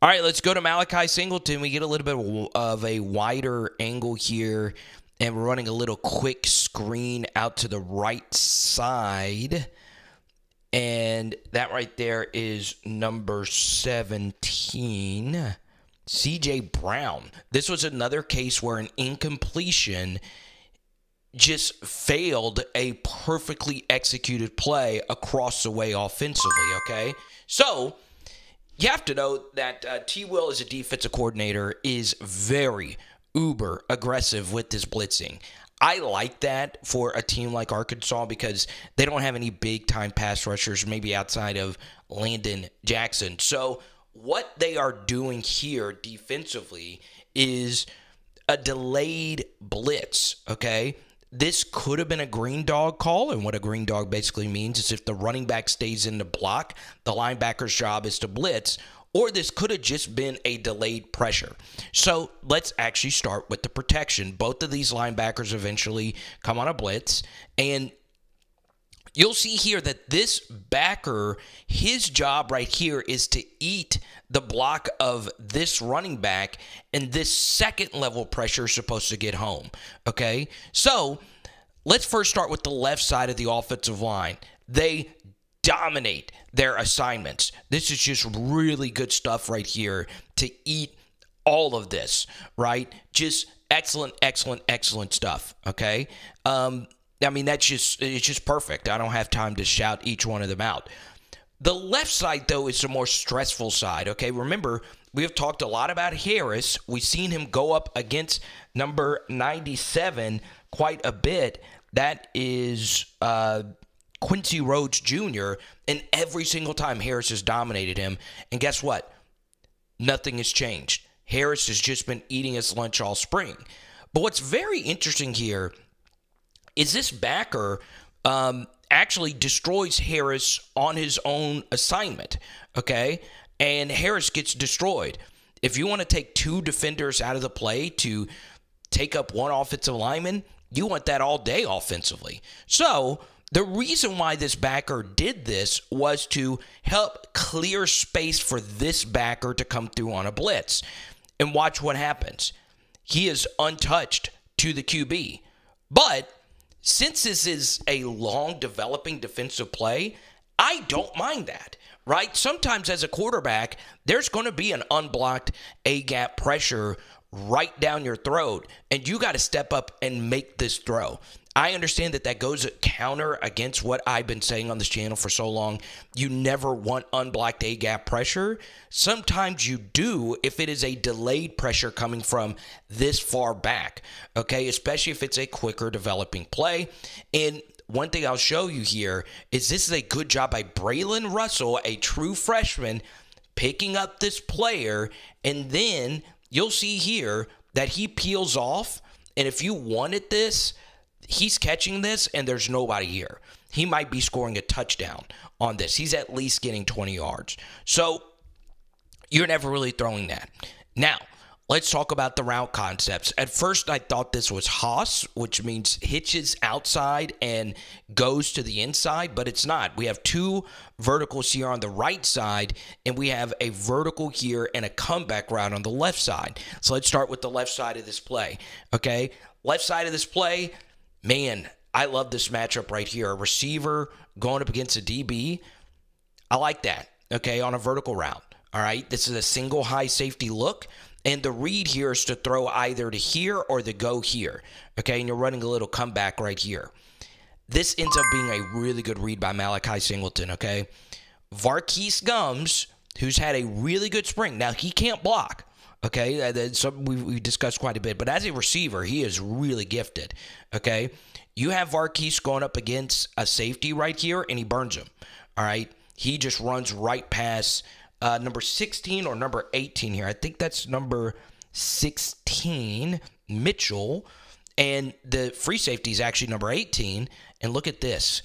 All right, let's go to Malachi Singleton. We get a little bit of a wider angle here, and we're running a little quick screen out to the right side. And that right there is number 17, C.J. Brown. This was another case where an incompletion just failed a perfectly executed play across the way offensively, okay? So you have to know that T. Will, as a defensive coordinator, is very uber aggressive with this blitzing. I like that for a team like Arkansas because they don't have any big-time pass rushers, maybe outside of Landon Jackson. So what they are doing here defensively is a delayed blitz, okay? This could have been a green dog call, and what a green dog basically means is if the running back stays in the block, the linebacker's job is to blitz, or this could have just been a delayed pressure. So let's actually start with the protection. Both of these linebackers eventually come on a blitz, and you'll see here that this backer, his job right here is to eat the block of this running back, and this second level pressure is supposed to get home, okay? So let's first start with the left side of the offensive line. They dominate their assignments. This is just really good stuff right here to eat all of this, right? Just excellent, excellent, excellent stuff, okay? I mean, it's just perfect. I don't have time to shout each one of them out. The left side, though, is the more stressful side, okay? Remember, we have talked a lot about Harris. We've seen him go up against number 97 quite a bit. That is Quincy Rhodes Jr., and every single time Harris has dominated him. And guess what? Nothing has changed. Harris has just been eating his lunch all spring. But what's very interesting here is this backer actually destroys Harris on his own assignment, okay? And Harris gets destroyed. If you want to take two defenders out of the play to take up one offensive lineman, you want that all day offensively. So the reason why this backer did this was to help clear space for this backer to come through on a blitz. And watch what happens. He is untouched to the QB. But since this is a long developing defensive play, I don't mind that, right? Sometimes as a quarterback, there's going to be an unblocked A-gap pressure right down your throat, and you got to step up and make this throw. I understand that goes counter against what I've been saying on this channel for so long. You never want unblocked A-gap pressure. Sometimes you do if it is a delayed pressure coming from this far back, okay? Especially if it's a quicker developing play. And one thing I'll show you here is this is a good job by Braylon Russell, a true freshman, picking up this player, and then you'll see here that he peels off, and if you wanted this, he's catching this, and there's nobody here. He might be scoring a touchdown on this. He's at least getting 20 yards. So you're never really throwing that. Now, let's talk about the route concepts. At first, I thought this was Haas, which means hitches outside and goes to the inside, but it's not. We have two verticals here on the right side, and we have a vertical here and a comeback route on the left side. So let's start with the left side of this play, okay? Left side of this play, man, I love this matchup right here. A receiver going up against a DB. I like that, okay, on a vertical route, all right? This is a single high safety look, and the read here is to throw either to here or to go here, okay? And you're running a little comeback right here. This ends up being a really good read by Malachi Singleton, okay? Varquise Gums, who's had a really good spring. Now, he can't block. Okay, that's something we discussed quite a bit. But as a receiver, he is really gifted. Okay, you have Varquise going up against a safety right here, and he burns him. All right, he just runs right past number 16 or number 18 here. I think that's number 16, Mitchell. And the free safety is actually number 18. And look at this.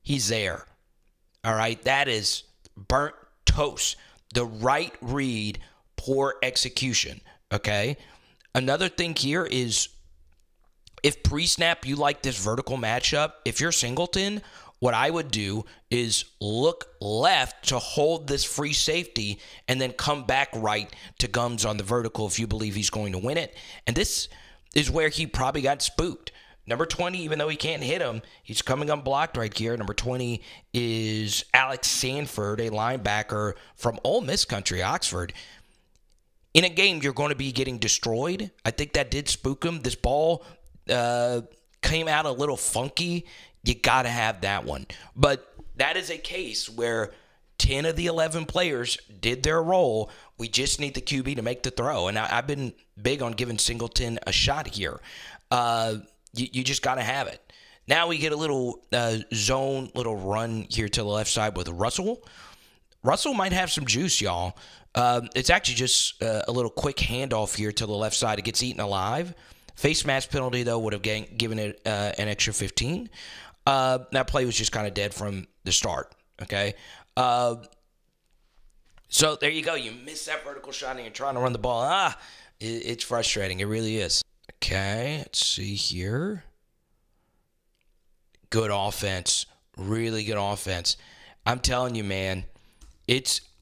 He's there. All right, that is burnt toast. The right read, poor execution, okay? Another thing here is if pre-snap you like this vertical matchup, if you're Singleton, what I would do is look left to hold this free safety and then come back right to Gums on the vertical if you believe he's going to win it. And this is where he probably got spooked. Number 20, even though he can't hit him, he's coming unblocked right here. Number 20 is Alex Sanford, a linebacker from Ole Miss country, Oxford. In a game, you're going to be getting destroyed. I think that did spook him. This ball came out a little funky. You got to have that one. But that is a case where 10 of the 11 players did their role. We just need the QB to make the throw. And I've been big on giving Singleton a shot here. You just got to have it. Now we get a little zone, little run here to the left side with Russell. Russell might have some juice, y'all. It's actually just a little quick handoff here to the left side. It gets eaten alive. Face mask penalty, though, would have given it an extra 15. That play was just kind of dead from the start, okay? So there you go. You miss that vertical shot and you're trying to run the ball. It's frustrating. It really is. Okay, let's see here. Good offense. Really good offense. I'm telling you, man,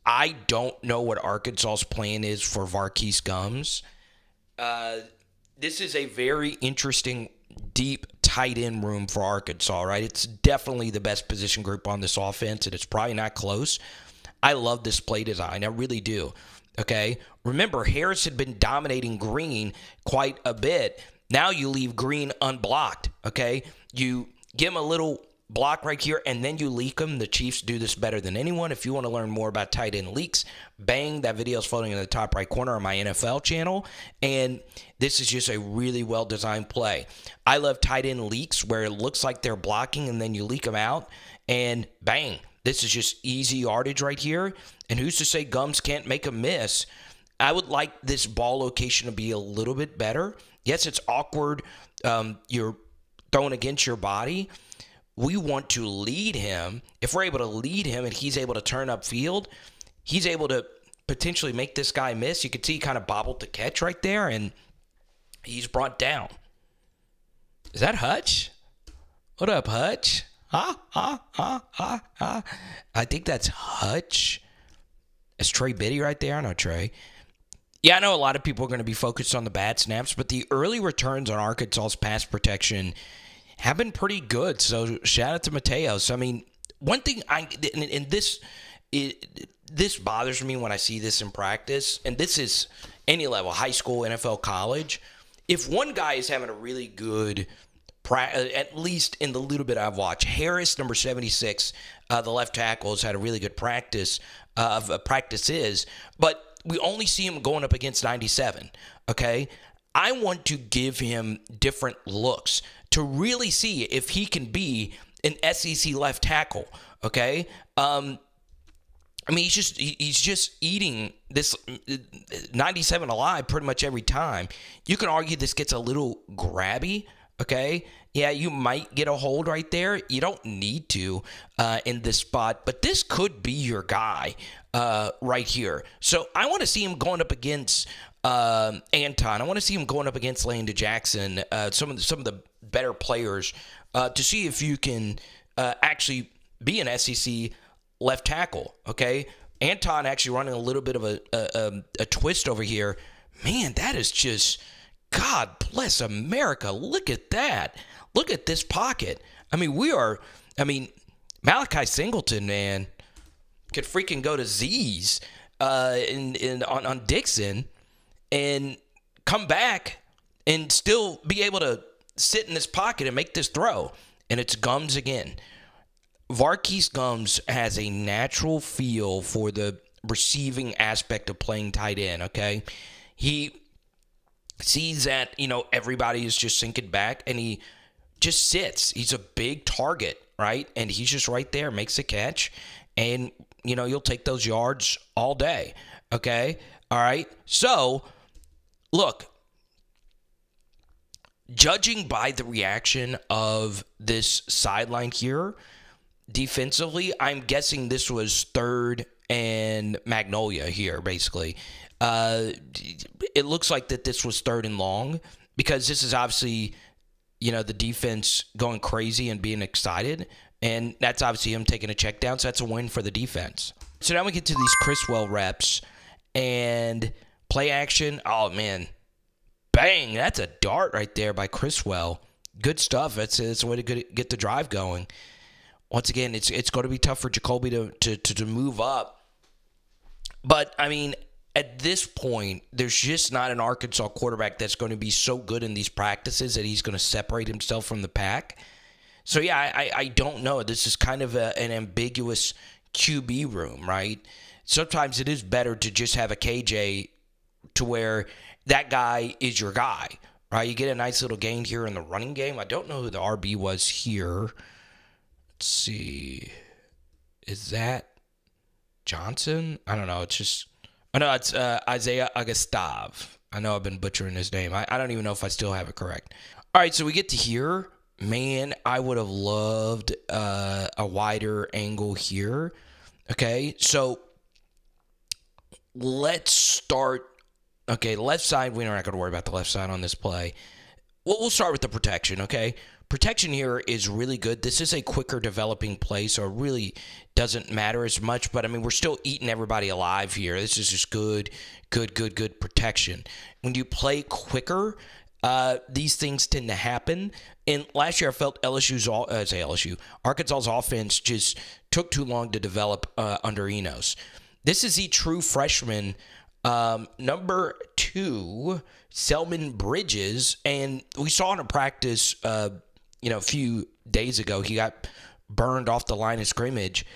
I don't know what Arkansas's plan is for Marquise Gums. This is a very interesting, deep, tight end room for Arkansas, right? It's definitely the best position group on this offense, and it's probably not close. I love this play design. I really do. Okay? Remember, Harris had been dominating Green quite a bit. Now you leave Green unblocked, okay? You give him a little block right here, and then you leak them. The Chiefs do this better than anyone. If you want to learn more about tight end leaks, bang, that video is floating in the top right corner on my NFL channel, and this is just a really well-designed play. I love tight end leaks where it looks like they're blocking, and then you leak them out, and bang, this is just easy yardage right here, and who's to say Gums can't make a miss? I would like this ball location to be a little bit better. Yes, it's awkward. You're throwing against your body. We want to lead him. If we're able to lead him and he's able to turn upfield, he's able to potentially make this guy miss. You can see he kind of bobbled the catch right there, and he's brought down. Is that Hutch? What up, Hutch? I think that's Hutch. That's Trey Biddy right there. I know Trey. Yeah, I know a lot of people are going to be focused on the bad snaps, but the early returns on Arkansas's pass protection have been pretty good. So shout out to Mateos. I mean, one thing this bothers me when I see this in practice, and this is any level, high school, NFL, college. If one guy is having a really good at least in the little bit I've watched, Harris, number 76, the left tackle, has had a really good practices, but we only see him going up against 97, okay? I want to give him different looks to really see if he can be an SEC left tackle, okay? I mean, he's just eating this 97 alive pretty much every time. You can argue this gets a little grabby, okay? Yeah, you might get a hold right there. You don't need to in this spot, but this could be your guy right here. So I want to see him going up against Anton. I want to see him going up against Landon Jackson, some of the better players, to see if you can actually be an SEC left tackle, okay? Anton actually running a little bit of a twist over here. Man, that is just, God bless America. Look at that. Look at this pocket. I mean, Malachi Singleton, man, could freaking go to Z's on Dixon and come back and still be able to sit in this pocket and make this throw. And it's Gums again. Marquise Gums has a natural feel for the receiving aspect of playing tight end, okay? He sees that, everybody is just sinking back, and he just sits. He's a big target, right? And he's just right there, makes a catch, and, you'll take those yards all day, okay? All right? So, look, judging by the reaction of this sideline here, defensively, I'm guessing this was third and Magnolia here, basically. It looks like that this was third and long, because this is obviously, the defense going crazy and being excited. And that's obviously him taking a check down, so that's a win for the defense. So now we get to these Criswell reps and play action. Oh, man. Bang. That's a dart right there by Criswell. Good stuff. It's a way to get the drive going. Once again, it's going to be tough for Jacolby to move up. But, I mean, at this point, there's just not an Arkansas quarterback that's going to be so good in these practices that he's going to separate himself from the pack. So, yeah, I don't know. This is kind of an ambiguous QB room, right? Sometimes it is better to just have a KJ to where that guy is your guy, right? You get a nice little gain here in the running game. I don't know who the RB was here. Let's see. Is that Johnson? I don't know. It's just... Oh, no, it's Isaiah Augustave. I know I've been butchering his name. I don't even know if I still have it correct. All right, so we get to here. Man, I would have loved a wider angle here. Okay, so let's start. Okay, left side, we're not going to worry about the left side on this play. We'll start with the protection, okay? Protection here is really good. This is a quicker developing play, so it really doesn't matter as much. But, I mean, we're still eating everybody alive here. This is just good protection. When you play quicker, these things tend to happen. And last year I felt Arkansas's offense just took too long to develop under Enos. This is the true freshman, number 2, Selman Bridges. And we saw in a practice, a few days ago, he got burned off the line of scrimmage.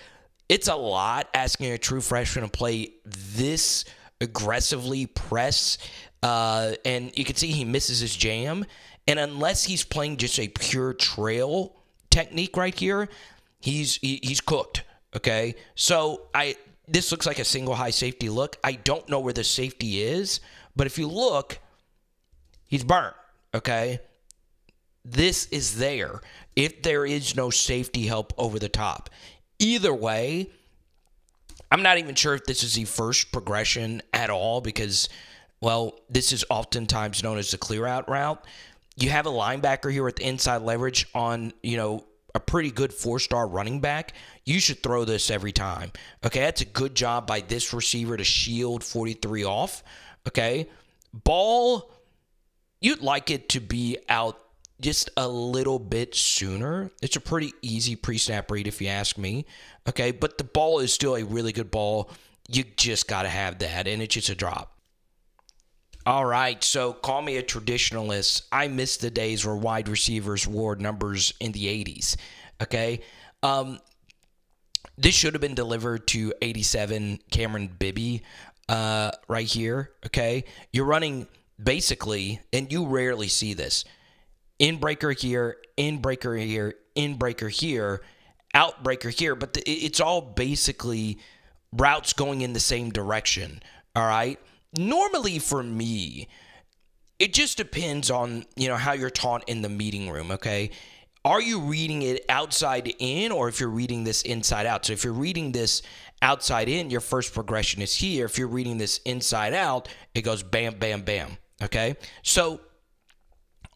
It's a lot asking a true freshman to play this aggressively press. And you can see he misses his jam. And unless he's playing just a pure trail technique right here, he's cooked, okay? So this looks like a single high safety look. I don't know where the safety is, but if you look, he's burnt, okay? This is there if there is no safety help over the top. Either way, I'm not even sure if this is the first progression at all because, well, this is oftentimes known as the clear out route. You have a linebacker here with inside leverage on, a pretty good 4-star running back. You should throw this every time. Okay, that's a good job by this receiver to shield 43 off. Okay, ball, you'd like it to be out just a little bit sooner. It's a pretty easy pre-snap read if you ask me. Okay, but the ball is still a really good ball. You just got to have that, and it's just a drop. All right, so call me a traditionalist. I miss the days where wide receivers wore numbers in the 80s, okay? This should have been delivered to 87 Cameron Bibby right here, okay? You're running basically, and you rarely see this, in breaker here, in breaker here, in breaker here, out breaker here, but it's all basically routes going in the same direction, all right? Normally for me, it just depends on, how you're taught in the meeting room, okay? Are you reading it outside in or if you're reading this inside out? So if you're reading this outside in, your first progression is here. If you're reading this inside out, it goes bam, bam, bam, okay? So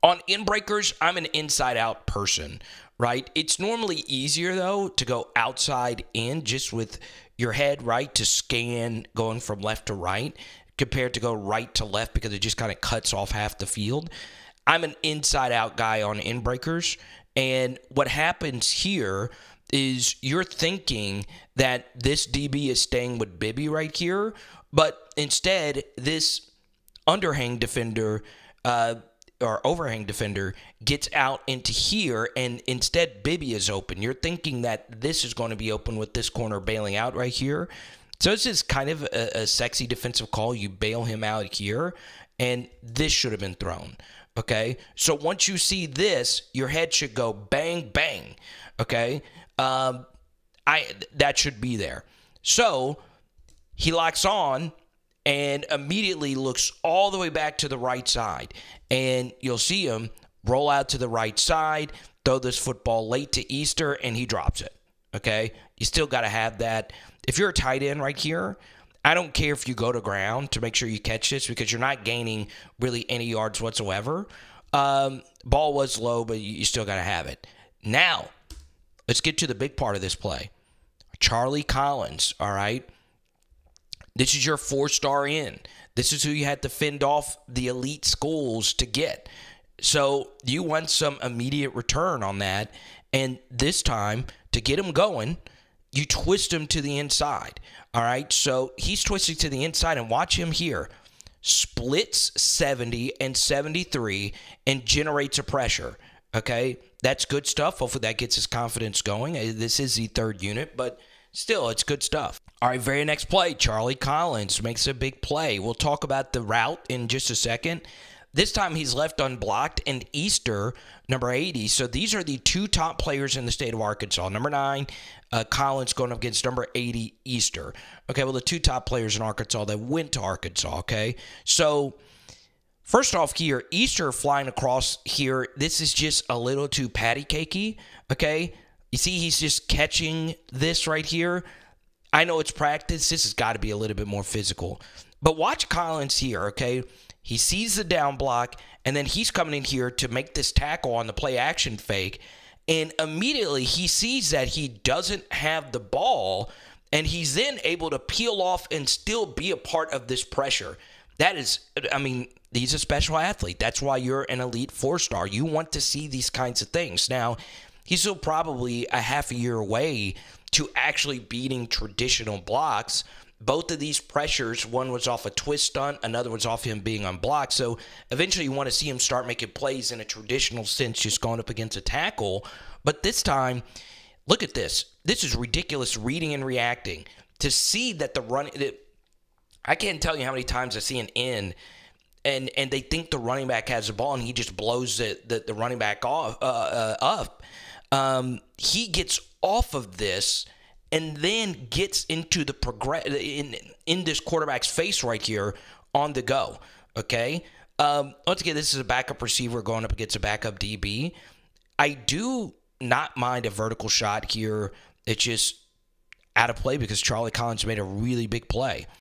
on in breakers, I'm an inside out person, right? It's normally easier, though, to go outside in just with your head, right, to scan going from left to right, compared to go right to left because it just kind of cuts off half the field. I'm an inside-out guy on in-breakers, and what happens here is you're thinking that this DB is staying with Bibby right here, but instead this underhang defender or overhang defender gets out into here, and instead Bibby is open. You're thinking that this is going to be open with this corner bailing out right here. So it's just kind of a sexy defensive call. You bail him out here, and this should have been thrown, okay? So once you see this, your head should go bang, bang, okay? That should be there. So he locks on and immediately looks all the way back to the right side, and you'll see him roll out to the right side, throw this football late to Easter, and he drops it, okay? You still got to have that. If you're a tight end right here, I don't care if you go to ground to make sure you catch this because you're not gaining really any yards whatsoever. Ball was low, but you still got to have it. Now, Let's get to the big part of this play. Charlie Collins, all right? This is your 4-star in. This is who you had to fend off the elite schools to get. So you want some immediate return on that. And this time, to get him going, you twist him to the inside. All right? So he's twisting to the inside, and watch him here. Splits 70 and 73 and generates a pressure. Okay? That's good stuff. Hopefully that gets his confidence going. This is the third unit, but still, it's good stuff. All right, very next play, Charlie Collins makes a big play. We'll talk about the route in just a second. This time he's left unblocked, and Easter, number 80. So these are the two top players in the state of Arkansas. Number 9, Collins going up against number 80, Easter. Okay, well, the two top players in Arkansas that went to Arkansas, okay? So first off here, Easter flying across here, this is just a little too patty cakey, okay? You see he's just catching this right here. I know it's practice. This has got to be a little bit more physical. But watch Collins here, okay? He sees the down block, and then he's coming in here to make this tackle on the play action fake. And immediately he sees that he doesn't have the ball, and he's then able to peel off and still be a part of this pressure. That is, I mean, he's a special athlete. That's why you're an elite 4-star. You want to see these kinds of things. Now, he's still probably a half a year away to actually beating traditional blocks. Both of these pressures, one was off a twist stunt, another was off him being unblocked. So eventually you want to see him start making plays in a traditional sense, just going up against a tackle. But this time, look at this. This is ridiculous reading and reacting. To see that the run, I can't tell you how many times I see an in, and they think the running back has the ball, and he just blows the running back off up. He gets off of this and then gets into the in this quarterback's face right here on the go. Okay. Once again, this is a backup receiver going up against a backup DB. I do not mind a vertical shot here. It's just out of play because Charlie Collins made a really big play.